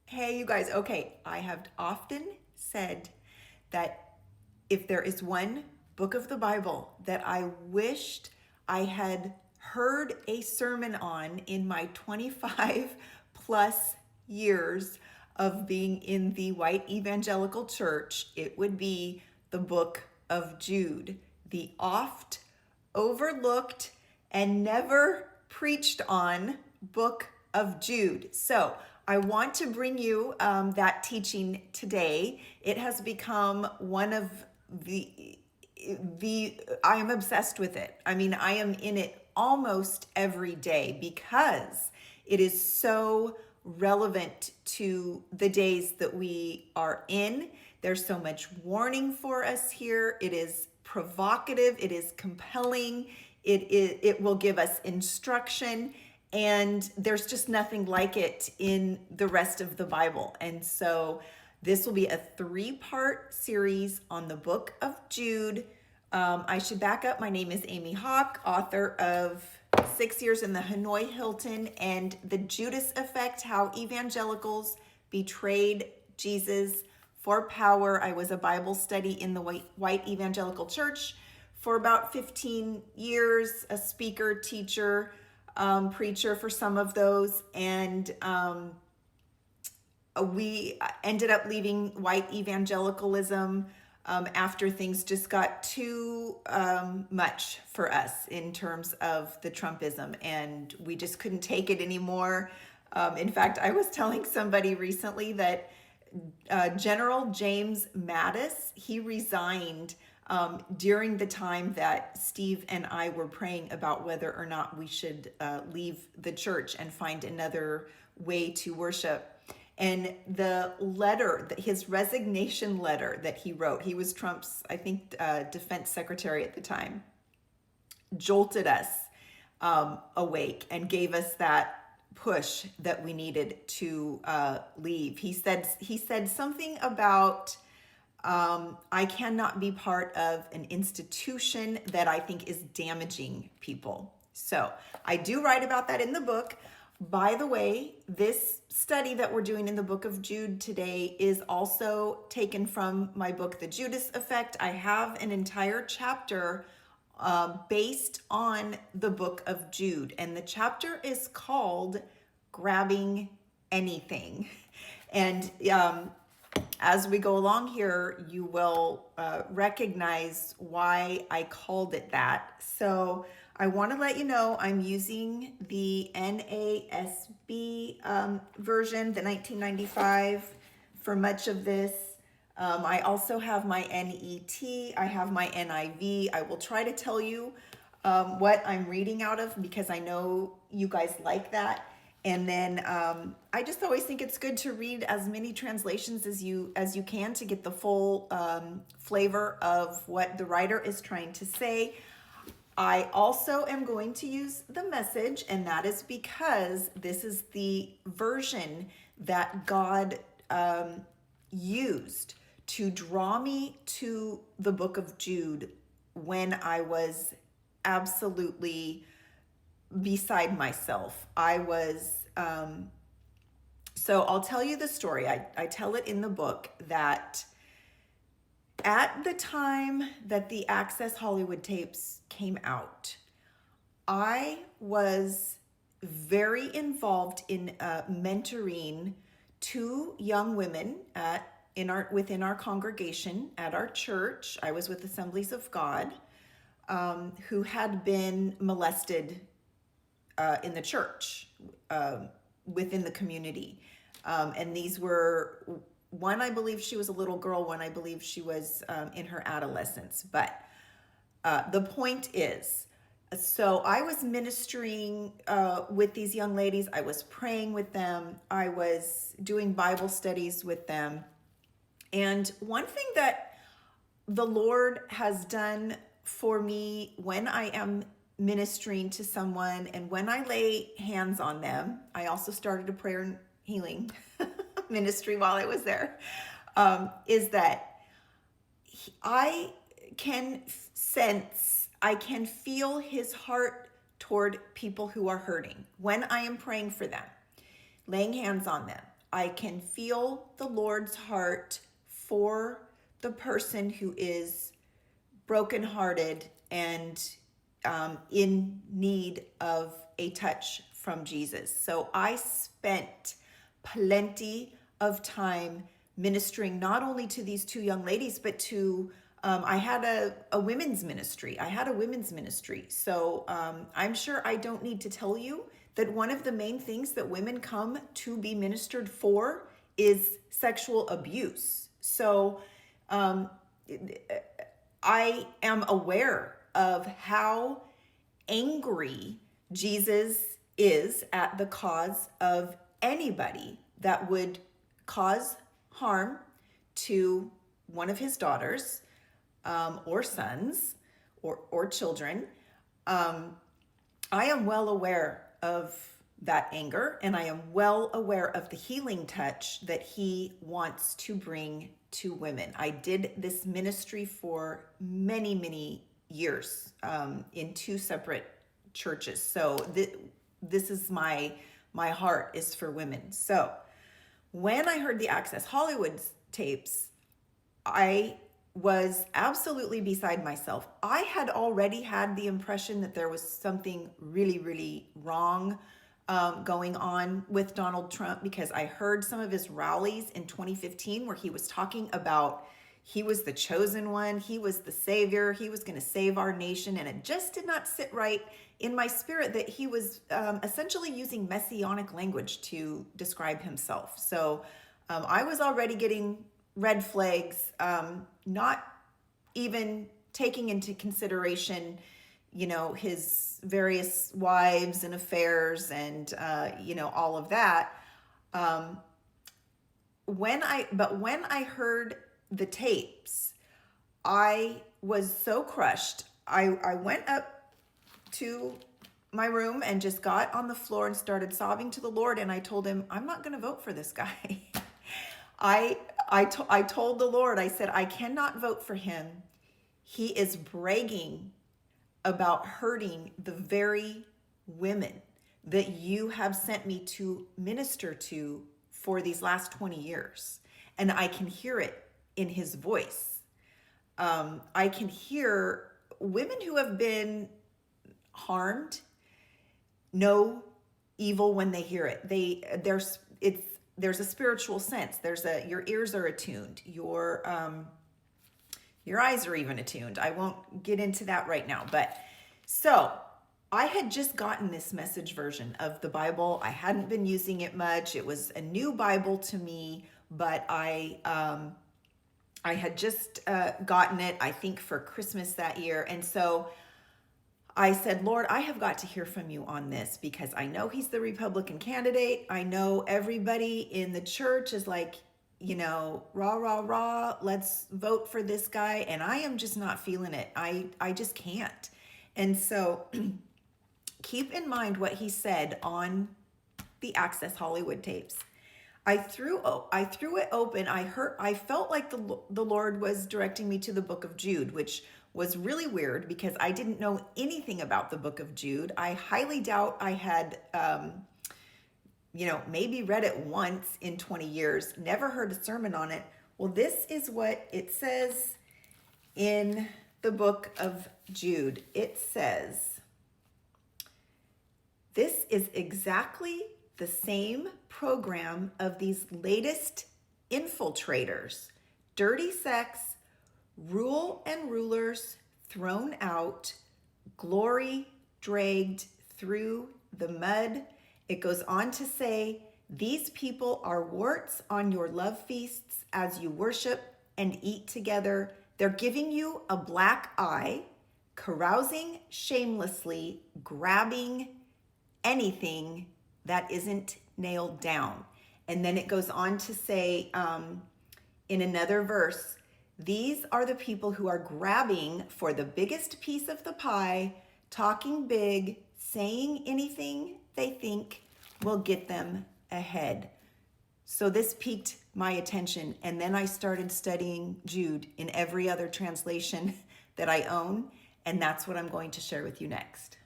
Hey, you guys. Okay, I have often said that if there is one book of the Bible that I wished I had heard a sermon on in my 25 plus years of being in the white evangelical church, it would be the Book of Jude, the oft overlooked and never preached on Book of Jude. So I want to bring you that teaching today. It has become one of the I am obsessed with it. I mean, I am in it almost every day because it is so relevant to the days that we are in. There's so much warning for us here. It is provocative, it is compelling, it will give us instruction, and there's just nothing like it in the rest of the Bible. And so this will be a 3-part series on the Book of Jude. I should back up. My name is Amy Hawk, author of 6 Years in the Hanoi Hilton and the Judas Effect, How Evangelicals Betrayed Jesus for Power. I was a Bible study in the white evangelical church for about 15 years, a speaker, teacher, preacher for some of those, and we ended up leaving white evangelicalism after things just got too much for us in terms of the Trumpism, and we just couldn't take it anymore. In fact, I was telling somebody recently that General James Mattis, he resigned during the time that Steve and I were praying about whether or not we should leave the church and find another way to worship. And the letter, his resignation letter that he wrote, he was Trump's, I think, defense secretary at the time, jolted us awake and gave us that push that we needed to leave. He said something about I cannot be part of an institution that I think is damaging people. So I do write about that in the book. By the way, this study that we're doing in the Book of Jude today is also taken from my book, The Judas Effect. I have an entire chapter based on the Book of Jude, and the chapter is called Grabbing Anything. And as we go along here, you will recognize why I called it that. So I want to let you know I'm using the NASB version, the 1995, for much of this. I also have my NET, I have my NIV. I will try to tell you what I'm reading out of because I know you guys like that. And then I just always think it's good to read as many translations as you can to get the full flavor of what the writer is trying to say. I also am going to use the Message, and that is because this is the version that God used to draw me to the Book of Jude when I was absolutely beside myself. I was, so I'll tell you the story. I tell it in the book that at the time that the Access Hollywood tapes came out, I was very involved in mentoring 2 young women within our congregation at our church. I was with Assemblies of God, who had been molested in the church, within the community. And these were, one, I believe she was a little girl, one, I believe she was in her adolescence. But the point is, so I was ministering with these young ladies. I was praying with them. I was doing Bible studies with them. And one thing that the Lord has done for me when I am ministering to someone and when I lay hands on them, I also started a prayer and healing ministry while I was there, is that I can sense, I can feel his heart toward people who are hurting when I am praying for them, laying hands on them. I can feel the Lord's heart for the person who is brokenhearted and in need of a touch from Jesus. So I spent plenty of time ministering not only to these two young ladies, but to I had a women's ministry. So I'm sure I don't need to tell you that one of the main things that women come to be ministered for is sexual abuse. So I am aware of how angry Jesus is at the cause of anybody that would cause harm to one of his daughters or sons or children. I am well aware of that anger, and I am well aware of the healing touch that he wants to bring to women. I did this ministry for many, many years in two separate churches. So this is my heart is for women. So when I heard the Access Hollywood tapes, I was absolutely beside myself. I had already had the impression that there was something really, really wrong going on with Donald Trump, because I heard some of his rallies in 2015 where he was talking about he was the chosen one, he was the savior, he was going to save our nation, and it just did not sit right in my spirit that he was essentially using messianic language to describe himself. So I was already getting red flags, not even taking into consideration, his various wives and affairs and, all of that. When I heard the tapes, I was so crushed. I went up to my room and just got on the floor and started sobbing to the Lord. And I told him, I'm not going to vote for this guy. I told the Lord, I said, I cannot vote for him. He is bragging about hurting the very women that you have sent me to minister to for these last 20 years. And I can hear it in his voice. I can hear women who have been harmed know evil when they hear it. There's a spiritual sense. Your ears are attuned. Your eyes are even attuned. I won't get into that right now. But so I had just gotten this message version of the Bible. I hadn't been using it much. It was a new Bible to me, but I had just gotten it, I think, for Christmas that year. And so I said, Lord, I have got to hear from you on this, because I know he's the Republican candidate. I know everybody in the church is like, rah, rah, rah, let's vote for this guy. And I am just not feeling it. I just can't. And so keep in mind what he said on the Access Hollywood tapes. I threw it open. I felt like the Lord was directing me to the Book of Jude, which was really weird because I didn't know anything about the Book of Jude. I highly doubt I had, maybe read it once in 20 years, never heard a sermon on it. Well, this is what it says in the Book of Jude. It says, this is exactly the same program of these latest infiltrators. Dirty sex, rule and rulers thrown out, glory dragged through the mud. It goes on to say, these people are warts on your love feasts as you worship and eat together. They're giving you a black eye, carousing shamelessly, grabbing anything that isn't nailed down. And then it goes on to say in another verse, these are the people who are grabbing for the biggest piece of the pie, talking big, saying anything they think will get them ahead. So this piqued my attention. And then I started studying Jude in every other translation that I own. And that's what I'm going to share with you next.